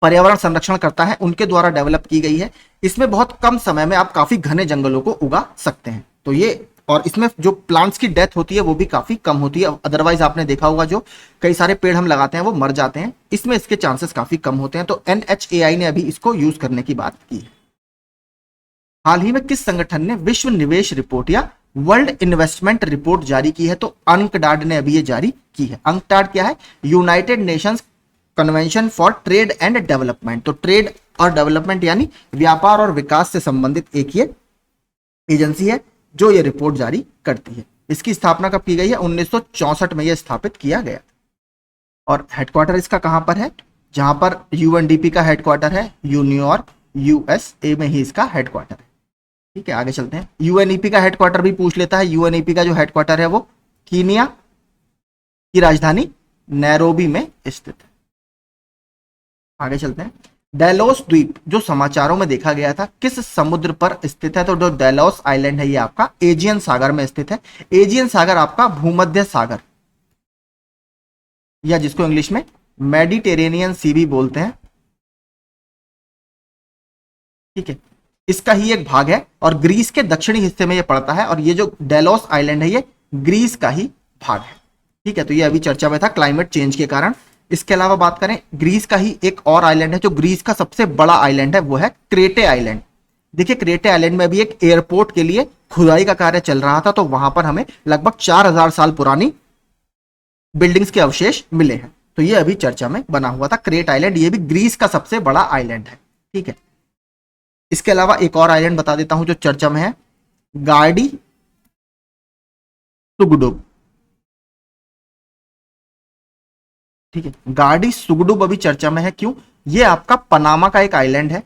S1: पर्यावरण संरक्षण करता है, उनके द्वारा डेवलप की गई है। इसमें बहुत कम समय में आप काफी घने जंगलों को उगा सकते हैं। तो ये, और इसमें जो प्लांट्स की डेथ होती है वो भी काफी कम होती है। अदरवाइज आपने देखा होगा जो कई सारे पेड़ हम लगाते हैं वो मर जाते हैं, इसमें इसके चांसेस काफी कम होते हैं। तो NHAI ने अभी इसको यूज करने की बात की है। हाल ही में किस संगठन ने विश्व निवेश रिपोर्ट या वर्ल्ड इन्वेस्टमेंट रिपोर्ट जारी की है? तो अंकटाड ने अभी ये जारी की है। अंकटाड क्या है? United Nations convention for trade and development. तो ट्रेड और डेवलपमेंट यानी व्यापार और विकास से संबंधित एक ये एजेंसी है जो ये रिपोर्ट जारी करती है। इसकी स्थापना कब की गई है? 1964 में यह स्थापित किया गया। और हेडक्वार्टर इसका कहां पर है? जहां पर UNDP का हेडक्वार्टर है, न्यूयॉर्क USA में ही इसका हेडक्वार्टर है। ठीक है, आगे चलते हैं। UNEP का हेडक्वार्टर भी पूछ लेता है। UNEP का जो हेडक्वार्टर है वो कीनिया की राजधानी नैरोबी में स्थित है। आगे चलते हैं। डेलोस द्वीप जो समाचारों में देखा गया था किस समुद्र पर स्थित है? तो जो डेलोस आइलैंड है ये आपका एजियन सागर में स्थित है। एजियन सागर आपका भूमध्य सागर या जिसको इंग्लिश में मेडिटेरेनियन सी भी बोलते हैं, ठीक है, इसका ही एक भाग है और ग्रीस के दक्षिणी हिस्से में ये पड़ता है। और ये जो डेलोस आइलैंड है ये ग्रीस का ही भाग है। ठीक है, तो ये अभी चर्चा में था क्लाइमेट चेंज के कारण। इसके अलावा बात करें, ग्रीस का ही एक और आइलैंड है जो ग्रीस का सबसे बड़ा आइलैंड है, वो है क्रेटे आइलैंड। देखिए क्रेटे आइलैंड में भी एक एयरपोर्ट के लिए खुदाई का कार्य चल रहा था, तो वहां पर हमें लगभग 4000 साल पुरानी बिल्डिंग्स के अवशेष मिले हैं। तो ये अभी चर्चा में बना हुआ था क्रेट आइलैंड, ये भी ग्रीस का सबसे बड़ा आइलैंड है। ठीक है, इसके अलावा एक और आइलैंड बता देता हूं जो चर्चा में है, गार्डी सुगडुब। ठीक है, गार्डी सुगडुब अभी चर्चा में है। क्यों? ये आपका पनामा का एक आइलैंड है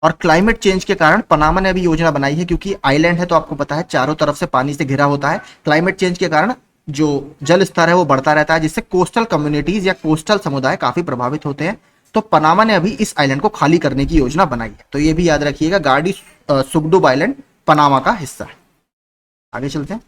S1: और क्लाइमेट चेंज के कारण पनामा ने अभी योजना बनाई है, क्योंकि आइलैंड है तो आपको पता है चारों तरफ से पानी से घिरा होता है। क्लाइमेट चेंज के कारण जो जल स्तर है वो बढ़ता रहता है, जिससे कोस्टल कम्युनिटीज या कोस्टल समुदाय काफी प्रभावित होते हैं। तो पनामा ने अभी इस आइलैंड को खाली करने की योजना बनाई है। तो ये भी याद रखिएगा, गार्डी सुगडुब आइलैंड पनामा का हिस्सा है। आगे चलते हैं।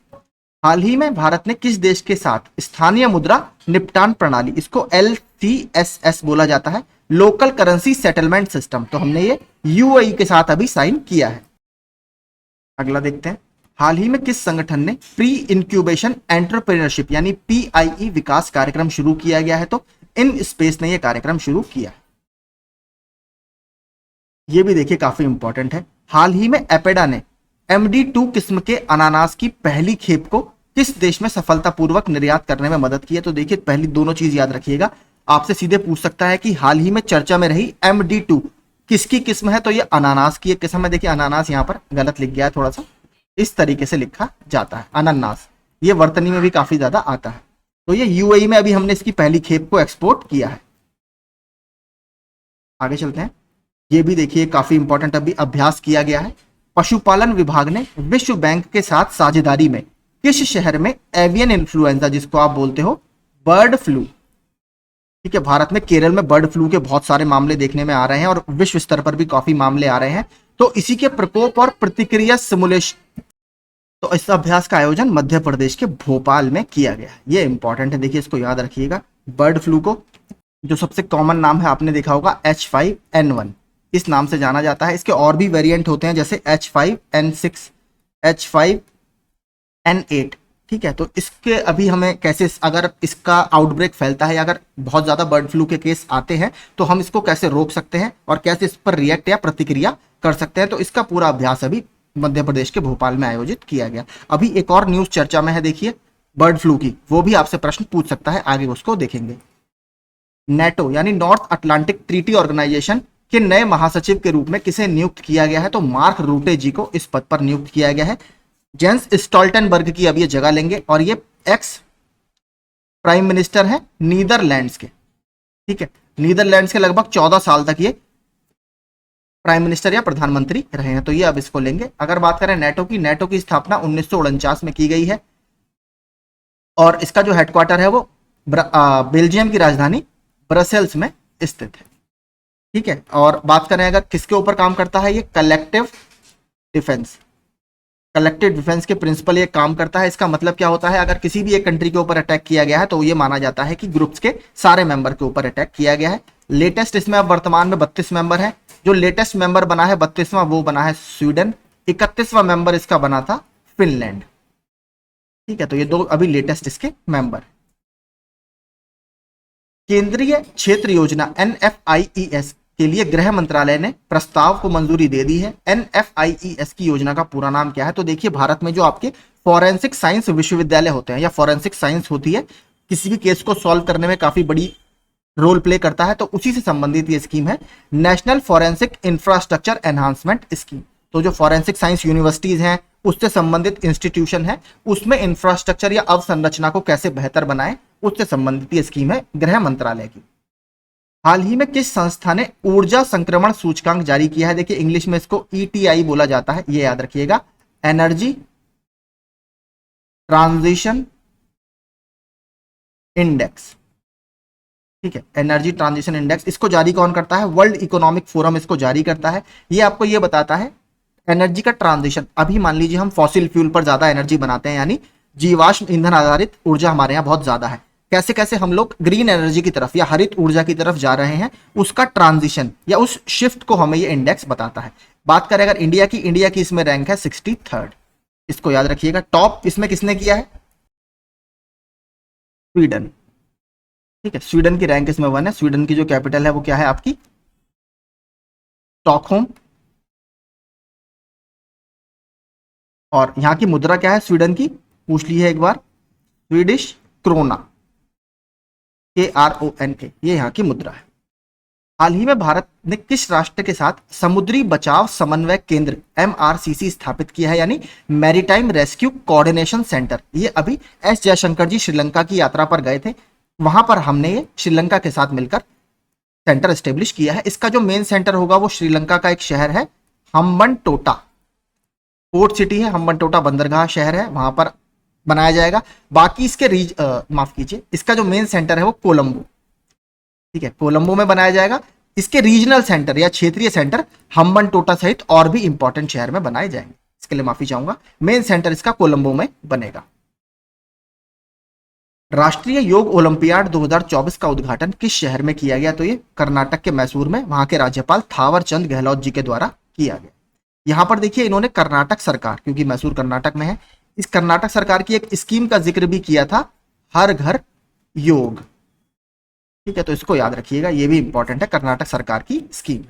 S1: हाल ही में भारत ने किस देश के साथ स्थानीय मुद्रा निपटान प्रणाली, इसको LCSS बोला जाता है, लोकल करेंसी सेटलमेंट सिस्टम, तो हमने ये UAE के साथ अभी साइन किया है। अगला देखते हैं। हाल ही में किस संगठन ने प्री इंक्यूबेशन एंटरप्रेन्योरशिप यानी PIE विकास कार्यक्रम शुरू किया गया है? तो इन स्पेस ने यह कार्यक्रम शुरू किया है। यह भी देखिए काफी इंपॉर्टेंट है। हाल ही में एपेडा ने MD2 किस्म के अनानास की पहली खेप को किस देश में सफलतापूर्वक निर्यात करने में मदद की है? तो देखिए पहली दोनों चीज याद रखिएगा, आपसे सीधे पूछ सकता है कि हाल ही में चर्चा में रही MD2 किसकी किस्म है? तो ये अनानास की एक किस्म है। देखिए अनानास यहां पर गलत लिख गया है, थोड़ा सा इस तरीके से लिखा जाता है अनानास, ये वर्तनी में भी काफी ज्यादा आता है। तो ये UAE में अभी हमने इसकी पहली खेप को एक्सपोर्ट किया है। आगे चलते हैं। ये भी देखिए काफी इंपॉर्टेंट अभी अभ्यास किया गया है। पशुपालन विभाग ने विश्व बैंक के साथ साझेदारी में किस शहर में एवियन इन्फ्लुएंजा, जिसको आप बोलते हो बर्ड फ्लू, ठीक है, भारत में केरल में बर्ड फ्लू के बहुत सारे मामले देखने में आ रहे हैं और विश्व स्तर पर भी काफी मामले आ रहे हैं। तो इसी के प्रकोप और प्रतिक्रिया सिमुलेशन, तो इस अभ्यास का आयोजन मध्य प्रदेश के भोपाल में किया गया। ये इंपॉर्टेंट है, देखिए इसको याद रखिएगा। बर्ड फ्लू को जो सबसे कॉमन नाम है आपने देखा होगा H5N1, इस नाम से जाना जाता है। इसके और भी वेरिएंट होते हैं जैसे H5N6, H5N8। ठीक है, तो इसके अभी हमें कैसे, अगर इसका आउटब्रेक फैलता है या अगर बहुत ज़्यादा बर्ड फ्लू के केस आते हैं तो हम इसको कैसे रोक सकते हैं और कैसे इस पर रिएक्ट या प्रतिक्रिया कर सकते हैं, तो इसका पूरा अभ्यास अभी मध्य प्रदेश के भोपाल में आयोजित किया गया। अभी एक और न्यूज़ चर्चा में है, देखिए बर्ड फ्लू की, वो भी आपसे प्रश्न पूछ सकता है, आगे उसको देखेंगे। नेटो यानी नॉर्थ अटलांटिक ट्रीटी ऑर्गेनाइजेशन के नए महासचिव के रूप में किसे नियुक्त किया गया है, तो मार्क रूटे जी को इस पद पर नियुक्त किया गया है। जेंस स्टोल्टनबर्ग की अब ये जगह लेंगे और ये एक्स प्राइम मिनिस्टर है नीदरलैंड्स के। ठीक है, नीदरलैंड्स के लगभग 14 साल तक ये प्राइम मिनिस्टर या प्रधानमंत्री रहे हैं, तो ये अब इसको लेंगे। अगर बात करें नेटो की स्थापना 1949 में की गई है और इसका जो हेडक्वार्टर है वो बेल्जियम की राजधानी ब्रसेल्स में स्थित है। ठीक है, और बात करें अगर किसके ऊपर काम करता है, ये कलेक्टिव डिफेंस के प्रिंसिपल ये काम करता है। इसका मतलब क्या होता है, अगर किसी भी एक कंट्री के ऊपर अटैक किया गया है तो ये माना जाता है कि ग्रुप्स के सारे मेंबर के ऊपर अटैक किया गया है। लेटेस्ट इसमें अब वर्तमान में 32 मेंबर है। जो लेटेस्ट मेंबर बना है 32वां, वो बना है स्वीडन। 31वां मेंबर इसका बना था फिनलैंड। ठीक है, तो ये दो अभी लेटेस्ट इसके मेंबर। केंद्रीय क्षेत्र योजना NFIES के लिए गृह मंत्रालय ने प्रस्ताव को मंजूरी दे दी है। NFIES की योजना का पूरा नाम क्या है, तो देखिए भारत में जो आपके फॉरेंसिक साइंस विश्वविद्यालय होते हैं या फॉरेंसिक साइंस होती है, किसी भी केस को सॉल्व करने में काफी बड़ी रोल प्ले करता है, तो उसी से संबंधित ये स्कीम है national forensic infrastructure enhancement scheme. तो जो फॉरेंसिक साइंस यूनिवर्सिटीज हैं, उससे संबंधित इंस्टीट्यूशन है, उसमें इंफ्रास्ट्रक्चर या अवसंरचना को कैसे बेहतर बनाए, उससे संबंधित ये स्कीम है गृह मंत्रालय की। हाल ही में किस संस्था ने ऊर्जा संक्रमण सूचकांक जारी किया है, देखिए इंग्लिश में इसको ETI बोला जाता है, ये याद रखिएगा, एनर्जी ट्रांजिशन इंडेक्स। ठीक है, एनर्जी ट्रांजिशन इंडेक्स, इसको जारी कौन करता है, वर्ल्ड इकोनॉमिक फोरम इसको जारी करता है। ये आपको ये बताता है एनर्जी का ट्रांजिशन। अभी मान लीजिए हम फॉसिल फ्यूल पर ज्यादा एनर्जी बनाते हैं, यानी जीवाश्म ईंधन आधारित ऊर्जा हमारे यहाँ बहुत ज्यादा है, कैसे कैसे हम लोग ग्रीन एनर्जी की तरफ या हरित ऊर्जा की तरफ जा रहे हैं, उसका ट्रांजिशन या उस शिफ्ट को हमें ये इंडेक्स बताता है। बात करें अगर इंडिया की इसमें रैंक है 63rd, इसको याद रखिएगा। टॉप इसमें किसने किया है, स्वीडन। ठीक है, स्वीडन की रैंक इसमें 1 है। स्वीडन की जो कैपिटल है वो क्या है आपकी, स्टॉकहोम। और यहाँ की मुद्रा क्या है स्वीडन की, पूछ ली है एक बार, स्वीडिश क्रोना, KRONA, ये यहाँ की मुद्रा है। हाल ही में भारत ने किस राष्ट्र के साथ समुद्री बचाव समन्वय केंद्र MRCC स्थापित किया है, यानी मैरीटाइम रेस्क्यू कोऑर्डिनेशन सेंटर। ये अभी S जयशंकर जी श्रीलंका की यात्रा पर गए थे, वहां पर हमने ये श्रीलंका के साथ मिलकर सेंटर एस्टेब्लिश किया है। इसका जो मेन सेंटर होगा वो श्रीलंका का एक शहर है हम्बनटोटा, पोर्ट सिटी है हम्बनटोटा, बंदरगाह शहर है, वहां पर बनाया जाएगा। बाकी इसके माफ कीजिए, इसका जो मेन सेंटर है वो कोलंबो। ठीक है, कोलंबो में बनाया जाएगा। इसके रीजनल सेंटर या क्षेत्रीय सेंटर हम्बनटोटा सहित और भी इंपॉर्टेंट शहर में बनाए जाएंगे, इसके लिए माफी चाहूंगा। मेन सेंटर इसका कोलंबो में बनेगा। राष्ट्रीय योग ओलंपियाड 2024 का उद्घाटन किस शहर में किया गया, तो ये कर्नाटक के मैसूर में वहां के राज्यपाल थावर चंद गहलोत जी के द्वारा किया गया। यहां पर देखिए इन्होंने कर्नाटक सरकार, क्योंकि मैसूर कर्नाटक में है, इस कर्नाटक सरकार की एक स्कीम का जिक्र भी किया था, हर घर योग। ठीक है, तो इसको याद रखिएगा, ये भी इंपॉर्टेंट है, कर्नाटक सरकार की स्कीम।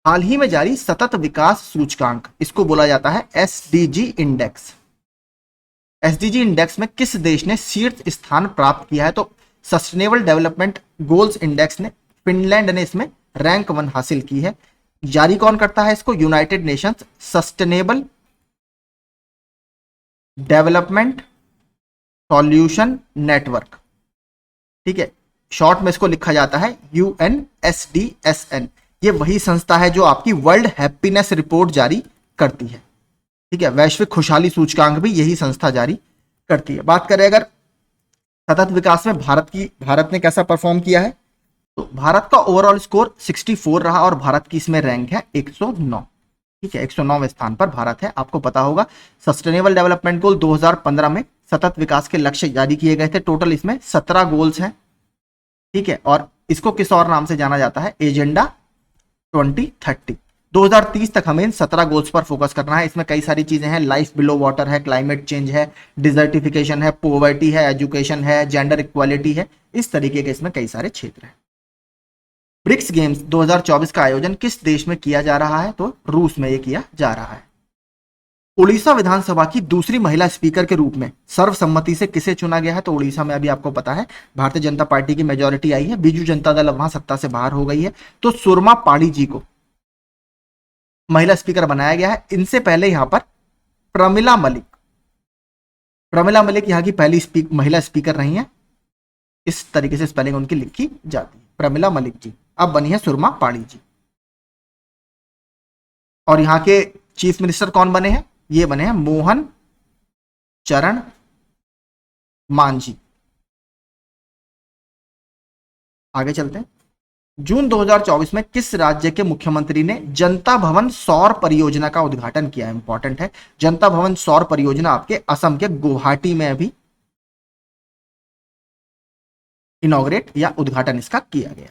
S1: हाल ही में जारी सतत विकास सूचकांक, इसको बोला जाता है SDG इंडेक्स। SDG इंडेक्स में किस देश ने शीर्ष स्थान प्राप्त किया है, तो सस्टेनेबल डेवलपमेंट गोल्स इंडेक्स ने, फिनलैंड ने इसमें रैंक 1 हासिल की है। जारी कौन करता है इसको, United Nations sustainable development solution network. ठीक है, शॉर्ट में इसको लिखा जाता है UNSDSN। ये वही संस्था है जो आपकी वर्ल्ड हैप्पीनेस रिपोर्ट जारी करती है। ठीक है, वैश्विक खुशहाली सूचकांक भी यही संस्था जारी करती है। बात करें अगर सतत विकास में भारत ने कैसा परफॉर्म किया है, तो भारत का ओवरऑल स्कोर 64 रहा और भारत की इसमें रैंक है 109। ठीक है, 109वें स्थान पर भारत है। आपको पता होगा सस्टेनेबल डेवलपमेंट गोल 2015 में सतत विकास के लक्ष्य जारी किए गए थे। टोटल इसमें 17 गोल्स हैं, ठीक है, और इसको किस और नाम से जाना जाता है, एजेंडा 2030। 2030 तक हमें इन 17 गोल्स पर फोकस करना है। इसमें कई सारी चीजें हैं, लाइफ बिलो वाटर है, क्लाइमेट चेंज है, डिजर्टिफिकेशन है, पॉवर्टी है, एजुकेशन है, जेंडर इक्वालिटी है, इस तरीके के इसमें कई सारे क्षेत्र हैं। ब्रिक्स गेम्स 2024 का आयोजन किस देश में किया जा रहा है, तो रूस में ये किया जा रहा है। उड़ीसा विधानसभा की दूसरी महिला स्पीकर के रूप में सर्वसम्मति से किसे चुना गया है, तो उड़ीसा में अभी आपको पता है भारतीय जनता पार्टी की मेजोरिटी आई है, बीजू जनता दल अब वहां सत्ता से बाहर हो गई है, तो सुरमा पाड़ी जी को महिला स्पीकर बनाया गया है। इनसे पहले यहां पर प्रमिला मलिक यहां की पहली महिला स्पीकर रही है, इस तरीके से स्पेलिंग उनकी लिखी जाती है, प्रमिला मलिक जी अब बनी है सुरमा पाड़ी जी। और यहां के चीफ मिनिस्टर कौन बने हैं, ये बने हैं मोहन चरण मांझी। आगे चलते हैं। जून 2024 में किस राज्य के मुख्यमंत्री ने जनता भवन सौर परियोजना का उद्घाटन किया है, इंपॉर्टेंट है। जनता भवन सौर परियोजना आपके असम के गुवाहाटी में अभी इनॉग्रेट या उद्घाटन इसका किया गया।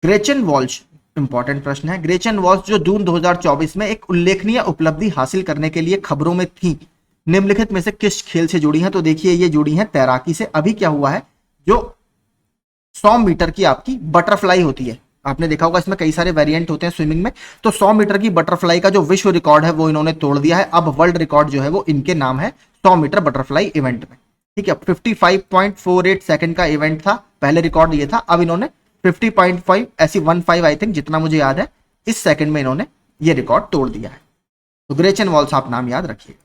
S1: ग्रेचन वॉल्श, इंपॉर्टेंट प्रश्न है। ग्रेचन वॉल्श जो जून 2024 में एक उल्लेखनीय उपलब्धि हासिल करने के लिए खबरों में थी, निम्नलिखित में से किस खेल से जुड़ी हैं, तो देखिए ये जुड़ी हैं तैराकी से। अभी क्या हुआ है, जो 100 मीटर की आपकी बटरफ्लाई होती है, आपने देखा होगा इसमें कई सारे वेरिएंट होते हैं स्विमिंग में, तो 100 मीटर की बटरफ्लाई का जो विश्व रिकॉर्ड है वो इन्होंने तोड़ दिया है। अब वर्ल्ड रिकॉर्ड जो है वो इनके नाम है 100 मीटर बटरफ्लाई इवेंट में, ठीक है। 55.48 सेकंड का इवेंट था, पहले रिकॉर्ड ये था, अब इन्होंने 50.5 ऐसी 15 आई थिंक जितना मुझे याद है इस सेकंड में इन्होंने ये रिकॉर्ड तोड़ दिया है। तो ग्रेचन वॉल्स आप नाम याद रखिए।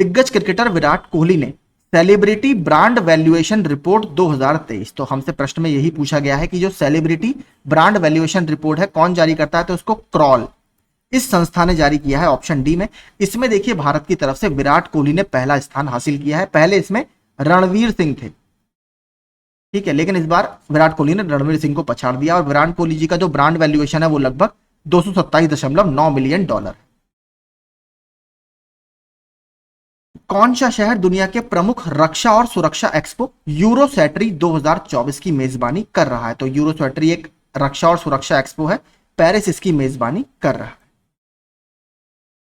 S1: दिग्गज क्रिकेटर विराट कोहली ने सेलिब्रिटी ब्रांड वैल्यूएशन रिपोर्ट 2023, तो हमसे प्रश्न में यही पूछा गया है कि जो सेलिब्रिटी ब्रांड वैल्यूएशन रिपोर्ट है कौन जारी करता है, तो उसको क्रॉल इस संस्था ने जारी किया है, ऑप्शन डी में। इसमें देखिए भारत की तरफ से विराट कोहली ने पहला स्थान हासिल किया है, पहले इसमें रणवीर सिंह थे, ठीक है, लेकिन इस बार विराट कोहली ने रणवीर सिंह को पछाड़ दिया और विराट कोहली जी का जो ब्रांड वैल्यूएशन है वो लगभग $227.9 मिलियन। कौन सा शहर दुनिया के प्रमुख रक्षा और सुरक्षा एक्सपो यूरोसैटरी 2024 की मेजबानी कर रहा है, तो यूरोसैटरी एक रक्षा और सुरक्षा एक्सपो है, पेरिस इसकी मेजबानी कर रहा है।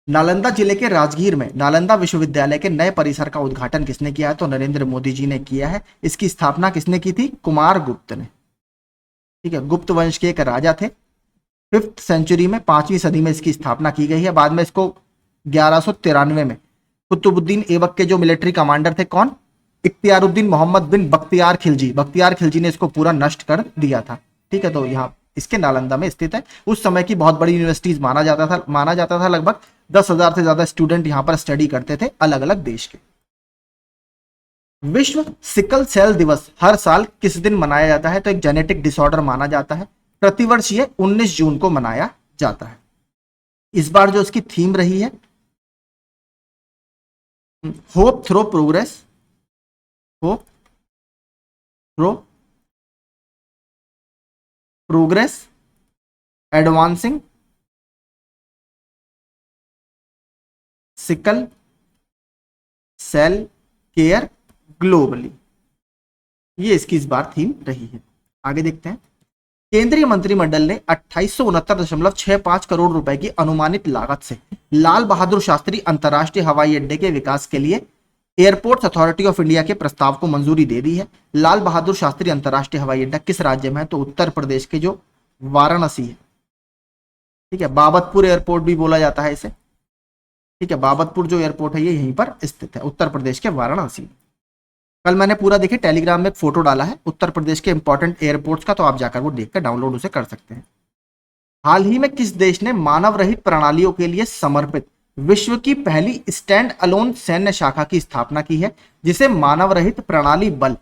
S1: नालंदा जिले के राजगीर में नालंदा विश्वविद्यालय के नए परिसर का उद्घाटन किसने किया है, तो नरेंद्र मोदी जी ने किया है। इसकी स्थापना किसने की थी, कुमार गुप्त ने, ठीक है, गुप्त वंश के एक राजा थे। 5th सेंचुरी में 5वीं सदी में इसकी स्थापना की गई है। बाद में इसको 1193 में कुतुबुद्दीन ऐबक के जो मिलिट्री कमांडर थे कौन, इख्तियारुद्दीन मोहम्मद बिन बख्तियार खिलजी ने इसको पूरा नष्ट कर दिया था, ठीक है। तो यहाँ इसके नालंदा में स्थित है। उस समय की बहुत बड़ी यूनिवर्सिटीज माना जाता था। लगभग 10,000 से ज्यादा स्टूडेंट यहां पर स्टडी करते थे अलग अलग देश के। विश्व सिकल सेल दिवस हर साल किस दिन मनाया जाता है, तो एक जेनेटिक डिसऑर्डर माना जाता है। प्रतिवर्ष ये 19 जून को मनाया जाता है। इस बार जो इसकी थीम रही है hope through progress, hope through progress advancing sickle cell care globally, ये इसकी इस बार थीम रही है। आगे देखते हैं। केंद्रीय मंत्रिमंडल ने 2869.65 करोड़ रुपए की अनुमानित लागत से लाल बहादुर शास्त्री अंतर्राष्ट्रीय हवाई अड्डे के विकास के लिए एयरपोर्ट्स अथॉरिटी ऑफ इंडिया के प्रस्ताव को मंजूरी दे दी है। लाल बहादुर शास्त्री अंतर्राष्ट्रीय हवाई अड्डा किस राज्य में है, तो उत्तर प्रदेश के जो वाराणसी है, ठीक है, बाबतपुर एयरपोर्ट भी बोला जाता है इसे, ठीक है, बाबतपुर जो एयरपोर्ट है ये यहीं पर स्थित है उत्तर प्रदेश के वाराणसी। कल मैंने पूरा देखिए टेलीग्राम में एक फोटो डाला है उत्तर प्रदेश के इंपॉर्टेंट एयरपोर्ट्स का, तो आप जाकर वो देखकर डाउनलोड उसे कर सकते हैं। हाल ही में किस देश ने मानव रहित प्रणालियों के लिए समर्पित विश्व की पहली स्टैंड अलोन सैन्य शाखा की स्थापना की है, जिसे मानव रहित प्रणाली बल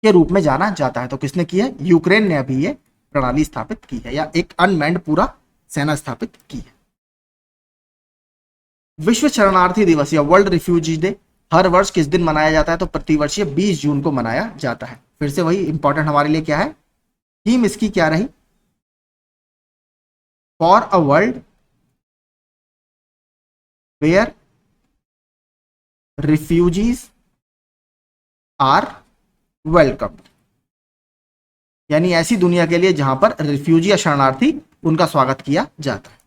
S1: के रूप में जाना जाता है, तो किसने की है, यूक्रेन ने अभी ये प्रणाली स्थापित की है, या एक अनमैन्ड पूरा सेना स्थापित की है। विश्व शरणार्थी दिवस या वर्ल्ड रिफ्यूजी डे हर वर्ष किस दिन मनाया जाता है, तो प्रतिवर्ष 20 जून को मनाया जाता है। फिर से वही इंपॉर्टेंट हमारे लिए क्या है, थीम इसकी क्या रही, for a world where refugees are welcome, यानी ऐसी दुनिया के लिए जहां पर रिफ्यूजी या शरणार्थी उनका स्वागत किया जाता है।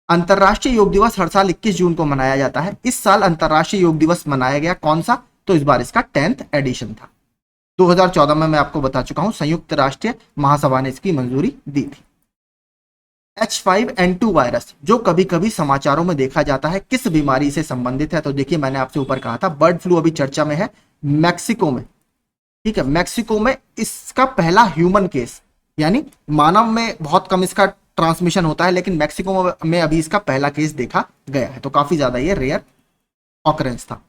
S1: अंतर्राष्ट्रीय योग दिवस हर साल 21 जून को मनाया जाता है। इस साल अंतर्राष्ट्रीय योग दिवस मनाया गया कौन सा? तो इस बार इसका 10th एडिशन था। 2014 में मैं आपको बता चुका हूं, संयुक्त राष्ट्र महासभा ने इसकी मंजूरी दी थी। H5N2 वायरस जो कभी कभी समाचारों में देखा जाता है, किस बीमारी से संबंधित है? तो देखिए, मैंने आपसे ऊपर कहा था बर्ड फ्लू अभी चर्चा में है मैक्सिको में। ठीक है, मैक्सिको में इसका पहला ह्यूमन केस, यानी मानव में बहुत कम इसका ट्रांसमिशन होता है, लेकिन मैक्सिको में अभी इसका पहला केस देखा गया है, तो काफी ज्यादा ये रेयर ऑकरेंस था।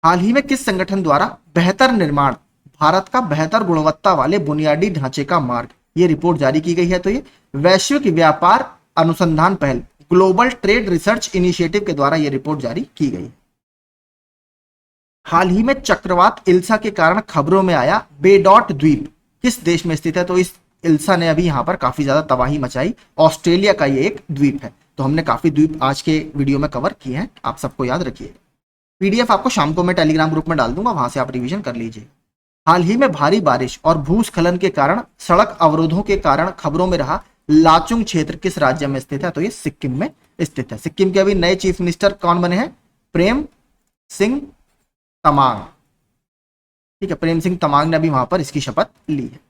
S1: हाल ही में किस संगठन द्वारा बेहतर निर्माण, भारत का बेहतर गुणवत्ता वाले बुनियादी ढांचे का मार्ग, ये रिपोर्ट जारी की गई है? तो ये वैश्विक व्यापार अनुसंधान पहल, ग्लोबल ट्रेड रिसर्च इनिशिएटिव के द्वारा ये रिपोर्ट जारी की गई है। हाल ही में चक्रवात इल्सा के कारण खबरों में आया बेडॉट द्वीप किस देश में स्थित है? तो इस इल्सा ने अभी यहां पर काफी ज्यादा तबाही मचाई, ऑस्ट्रेलिया का ये एक द्वीप है। तो हमने काफी द्वीप आज के वीडियो में कवर किए हैं, आप सबको याद रखिएगा। पीडीएफ आपको शाम को मैं टेलीग्राम ग्रुप में डाल दूंगा, वहां से आप रिवीजन कर लीजिए। हाल ही में भारी बारिश और भूस्खलन के कारण सड़क अवरोधों के कारण खबरों में रहा लाचुंग क्षेत्र किस राज्य में स्थित है? तो ये सिक्किम में स्थित है। सिक्किम के अभी नए चीफ मिनिस्टर कौन बने हैं? प्रेम सिंह तमांग। ठीक है, प्रेम सिंह तमांग ने अभी वहां पर इसकी शपथ ली है।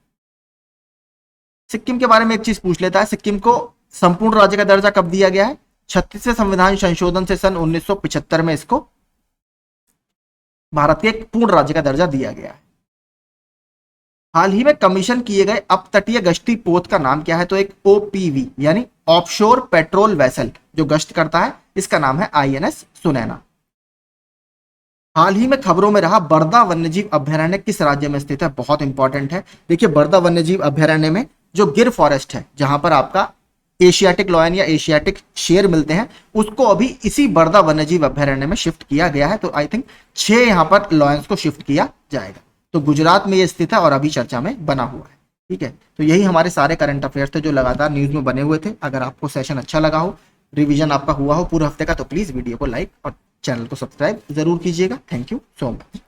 S1: सिक्किम के बारे में एक चीज पूछ लेता है, सिक्किम को संपूर्ण राज्य का दर्जा कब दिया गया है? 36वें संविधान संशोधन से सन 1975 में इसको भारत के एक पूर्ण राज्य का दर्जा दिया गया है। हाल ही में कमीशन किए गए अपतटीय गश्ती पोत का नाम क्या है? तो एक OPV यानी ऑफशोर पेट्रोल वेसल जो गश्त करता है, इसका नाम है INS सुनैना। हाल ही में खबरों में रहा बरदा वन्यजीव अभयारण्य किस राज्य में स्थित है? बहुत इंपॉर्टेंट है। देखिए, बरदा वन्यजीव अभयारण्य में जो गिर फॉरेस्ट है, जहां पर आपका एशियाटिक लॉयन या एशियाटिक शेर मिलते हैं, उसको अभी इसी बरदा वन्यजीव अभयारण्य में शिफ्ट किया गया है। तो आई थिंक 6 यहां पर लॉयंस को शिफ्ट किया जाएगा। तो गुजरात में ये स्थित है और अभी चर्चा में बना हुआ है। ठीक है, तो यही हमारे सारे करंट अफेयर्स थे जो लगातार न्यूज में बने हुए थे। अगर आपको सेशन अच्छा लगा हो, रिवीजन आपका हुआ हो पूरे हफ्ते का, तो प्लीज वीडियो को लाइक और चैनल को सब्सक्राइब जरूर कीजिएगा। Thank you so much.